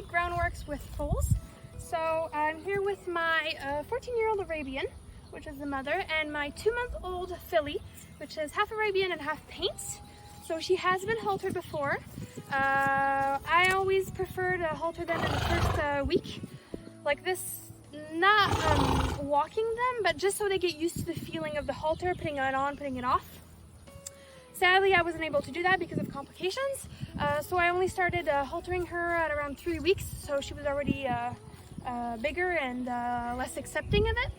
basic groundworks with foals. So I'm here with my 14-year-old Arabian, which is the mother, and my 2-month-old filly, which is half Arabian and half paint. So she has been haltered before. I always prefer to halter them in the first week, like this, not walking them, but just so they get used to the feeling of the halter, putting it on, putting it off. Sadly, I wasn't able to do that because of complications, so I only started haltering her at around 3 weeks, so she was already bigger and less accepting of it,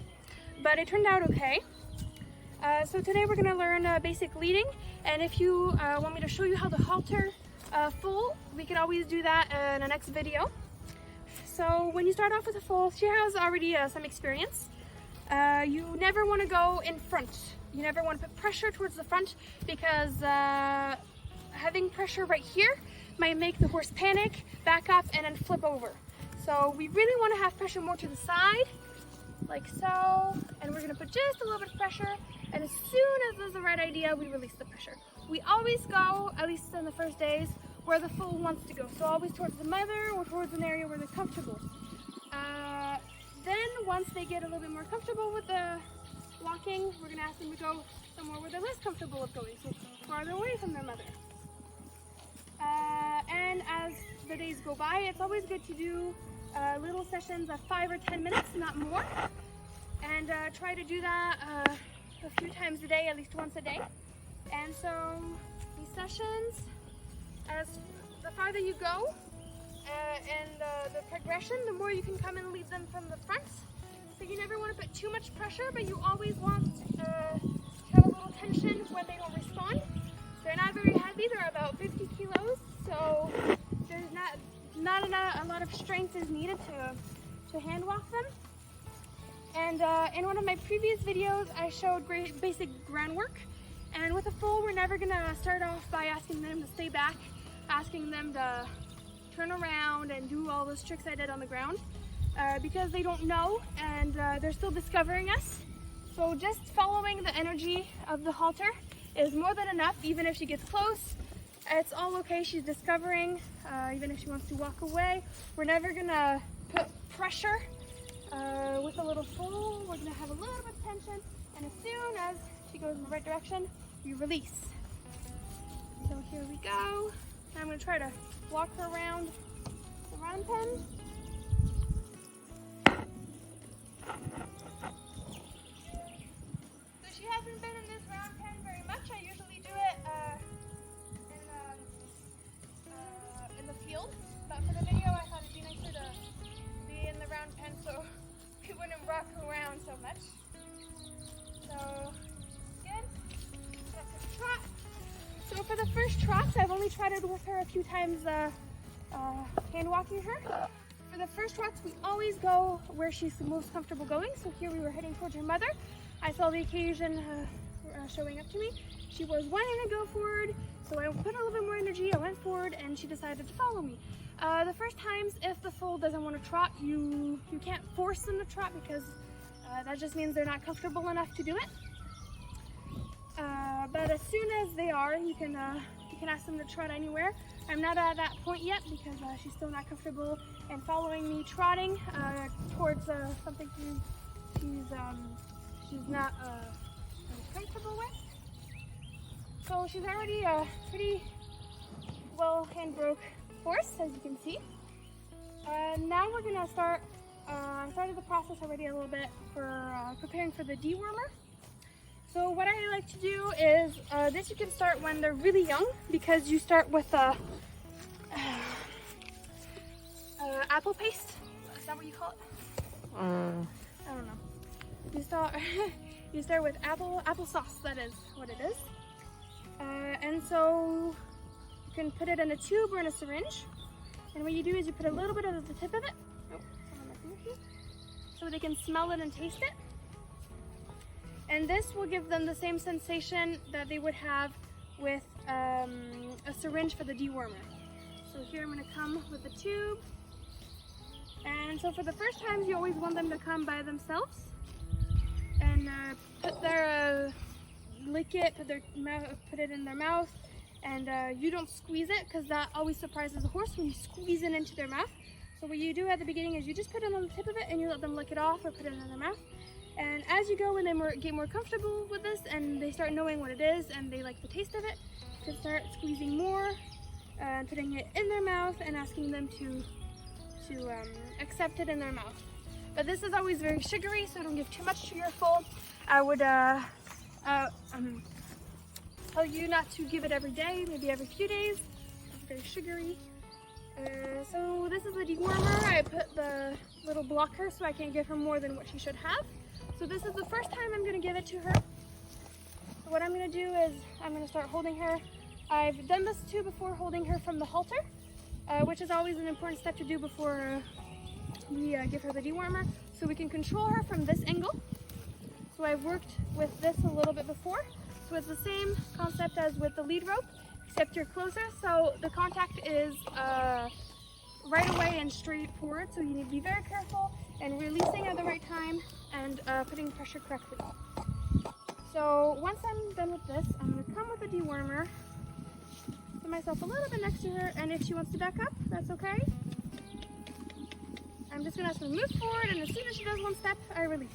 but it turned out okay. So today we're going to learn basic leading, and if you want me to show you how to halter foal, we can always do that in the next video. So when you start off with a foal, she has already some experience. You never want to go in front. You never want to put pressure towards the front because having pressure right here might make the horse panic, back up, and then flip over. So we really want to have pressure more to the side, like so, and we're going to put just a little bit of pressure, and as soon as there's the right idea, we release the pressure. We always go, at least in the first days, where the foal wants to go, so always towards the mother or towards an area where they're comfortable. Then once they get a little bit more comfortable with the walking, we're going to ask them to go somewhere where they're less comfortable with going, so farther away from their mother. And as the days go by, it's always good to do little sessions of 5 or 10 minutes, not more, and try to do that a few times a day, at least once a day. And so these sessions, as the farther you go and the progression, the more you can come and lead them from the front. So you never want to put too much pressure, but you always want to have a little tension when they don't respond. They're not very heavy, they're about 50 kilos, so there's not a lot of strength is needed to hand walk them. And in one of my previous videos, I showed basic groundwork. And with a foal, we're never going to start off by asking them to stay back, asking them to turn around and do all those tricks I did on the ground, because they don't know and they're still discovering us. So just following the energy of the halter is more than enough. Even if she gets close, it's all okay. She's discovering. Even if she wants to walk away, we're never going to put pressure with a little foal. We're going to have a little bit of tension, and as soon as she goes in the right direction, you release. So here we go. I'm going to try to walk her around the round pen. So she hasn't been in this round pen very much. I usually do it in the field, but for the video I thought it'd be nicer to be in the round pen so we wouldn't rock around so much. So trot. So for the first trots, I've only trotted with her a few times hand walking her. For the first trots, we always go where she's the most comfortable going. So here we were heading towards her mother. I saw the occasion showing up to me. She was wanting to go forward, so I put a little bit more energy. I went forward and she decided to follow me. The first times, if the foal doesn't want to trot, you can't force them to trot because that just means they're not comfortable enough to do it. But as soon as they are, you can ask them to trot anywhere. I'm not at that point yet because she's still not comfortable and following me trotting towards something she's not comfortable with. So she's already a pretty well hand broke horse, as you can see. Now we're gonna start. I started the process already a little bit for preparing for the dewormer. So what I like to do is, this you can start when they're really young, because you start with apple paste. Is that what you call it? I don't know. You start with applesauce. That is what it is. And so you can put it in a tube or in a syringe. And what you do is you put a little bit of the tip of it, so they can smell it and taste it. And this will give them the same sensation that they would have with a syringe for the dewormer. So here I'm going to come with the tube. And so for the first times, you always want them to come by themselves and put their lick it, put it in their mouth, and you don't squeeze it because that always surprises the horse when you squeeze it into their mouth. So what you do at the beginning is you just put it on the tip of it and you let them lick it off or put it in their mouth. And as you go and they get more comfortable with this and they start knowing what it is and they like the taste of it, you can start squeezing more and putting it in their mouth and asking them to accept it in their mouth. But this is always very sugary, so don't give too much to your foal. I would tell you not to give it every day, maybe every few days. It's very sugary. So this is the dewormer. I put the little blocker so I can't give her more than what she should have. So this is the first time I'm going to give it to her. So what I'm going to do is I'm going to start holding her. I've done this too before, holding her from the halter, which is always an important step to do before we give her the dewormer, so we can control her from this angle. So I've worked with this a little bit before. So it's the same concept as with the lead rope, except you're closer. So the contact is right away and straight forward. So you need to be very careful and releasing at the right time and putting pressure correctly. So once I'm done with this, I'm going to come with the dewormer, put myself a little bit next to her, and if she wants to back up, that's okay. I'm just going to ask her to move forward, and as soon as she does one step, I release.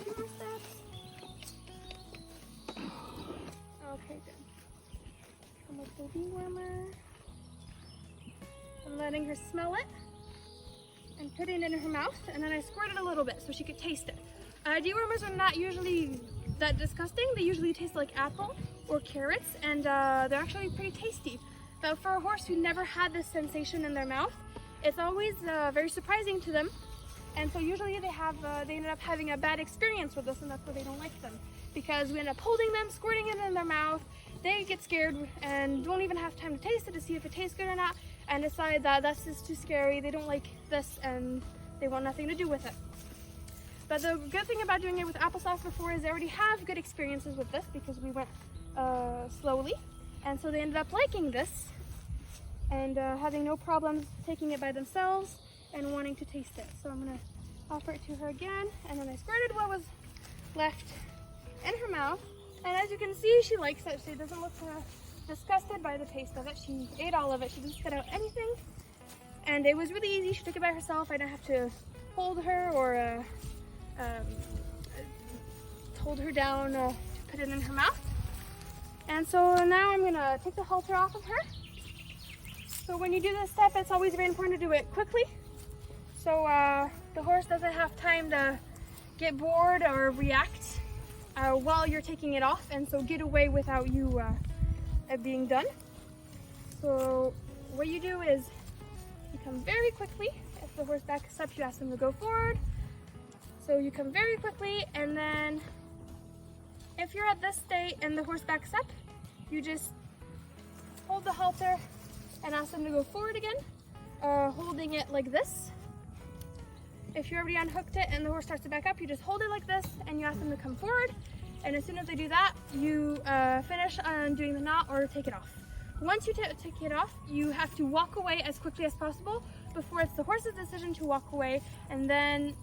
Two more steps. Okay, good. Come with the dewormer. I'm letting her smell it and putting it in her mouth, and then I squirt it a little bit so she could taste it. Dewormers are not usually that disgusting. They usually taste like apple or carrots, and they're actually pretty tasty. But for a horse who never had this sensation in their mouth, it's always very surprising to them. And so usually they ended up having a bad experience with us, and that's why they don't like them. Because we end up holding them, squirting it in their mouth, they get scared and don't even have time to taste it to see if it tastes good or not, and decide that that's just too scary, they don't like this, and they want nothing to do with it. But the good thing about doing it with applesauce before is they already have good experiences with this because we went slowly, and so they ended up liking this and having no problems taking it by themselves and wanting to taste it. So I'm going to offer it to her again, and then I squirted what was left in her mouth, and as you can see, she likes it. She doesn't look disgusted by the taste of it. She ate all of it. She didn't spit out anything, and it was really easy. She took it by herself. I didn't have to hold her or hold her down to put it in her mouth. And so now I'm gonna take the halter off of her. So when you do this step, it's always very important to do it quickly, so the horse doesn't have time to get bored or react while you're taking it off, and so get away without you it being done. So what you do is you come very quickly. If the horse backs up, you ask them to go forward. So you come very quickly, and then if you're at this state and the horse backs up, you just hold the halter and ask them to go forward again, holding it like this. If you already unhooked it and the horse starts to back up, you just hold it like this and you ask them to come forward. And as soon as they do that, you finish undoing the knot or take it off. Once you take it off, you have to walk away as quickly as possible before it's the horse's decision to walk away, and then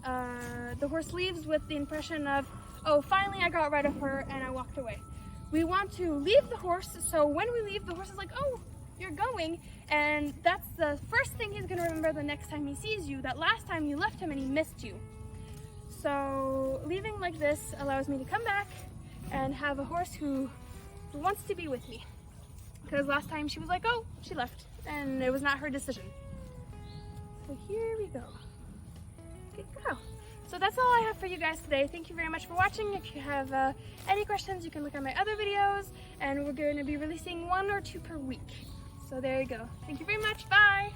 the horse leaves with the impression of, oh, finally I got rid of her and I walked away. We want to leave the horse, so when we leave, the horse is like, oh, you're going, and that's the first thing he's going to remember the next time he sees you, that last time you left him and he missed you. So leaving like this allows me to come back and have a horse who wants to be with me. Because last time she was like, oh, she left, and it was not her decision. So here we go. Good girl. So that's all I have for you guys today. Thank you very much for watching. If you have any questions, you can look at my other videos, and we're going to be releasing 1 or 2 per week. So there you go. Thank you very much. Bye.